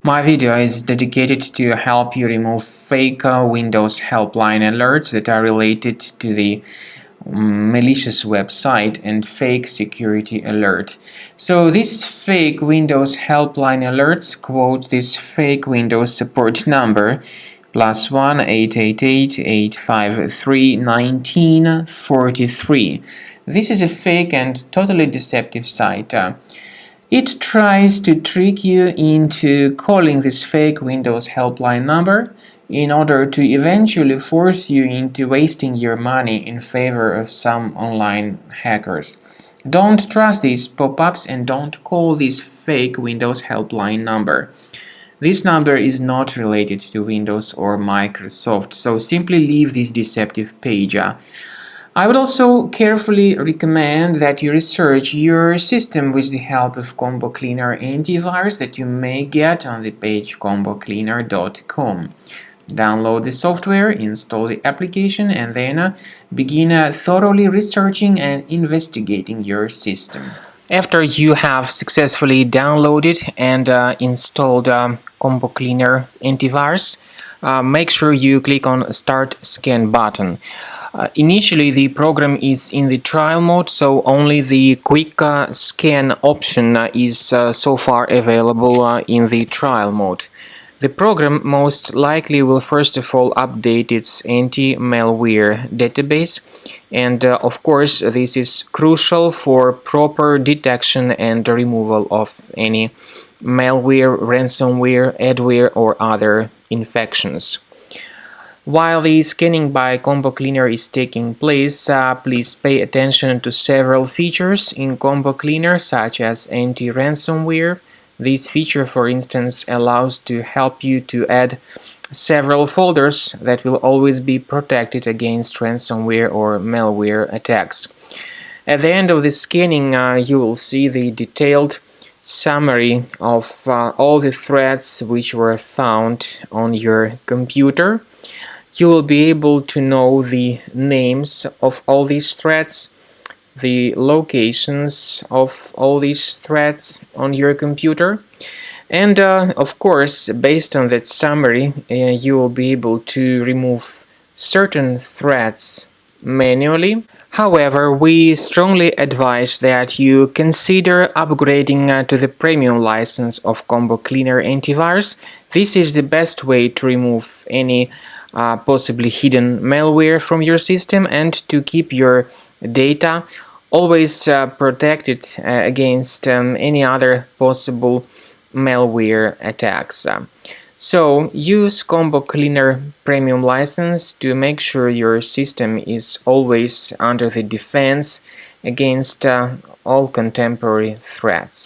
My video is dedicated to help you remove fake Windows helpline alerts that are related to the malicious website and fake security alert. So these fake Windows helpline alerts quote this fake Windows support number +1 888 853 1943. This is a fake and totally deceptive site. It tries to trick you into calling this fake Windows helpline number in order to eventually force you into wasting your money in favor of some online hackers. Don't trust these pop-ups and don't call this fake Windows helpline number. This number is not related to Windows or Microsoft, so simply leave this deceptive page. I would also carefully recommend that you research your system with the help of Combo Cleaner antivirus that you may get on the page combocleaner.com. Download the software, install the application, and then begin thoroughly researching and investigating your system. After you have successfully downloaded and installed Combo Cleaner antivirus, make sure you click on Start Scan button. Initially, the program is in the trial mode, so only the quick scan option is so far available in the trial mode. The program most likely will first of all update its anti-malware database, and of course this is crucial for proper detection and removal of any malware, ransomware, adware or other infections. While the scanning by Combo Cleaner is taking place, please pay attention to several features in Combo Cleaner, such as anti-ransomware. This feature, for instance, allows to help you to add several folders that will always be protected against ransomware or malware attacks. At the end of the scanning, you will see the detailed summary of all the threads which were found on your computer. You will be able to know the names of all these threads, the locations of all these threads on your computer, and of course, based on that summary, you will be able to remove certain threads manually. However, we strongly advise that you consider upgrading to the premium license of Combo Cleaner antivirus. This is the best way to remove any possibly hidden malware from your system and to keep your data always protected against any other possible malware attacks. So use Combo Cleaner Premium license to make sure your system is always under the defense against all contemporary threats.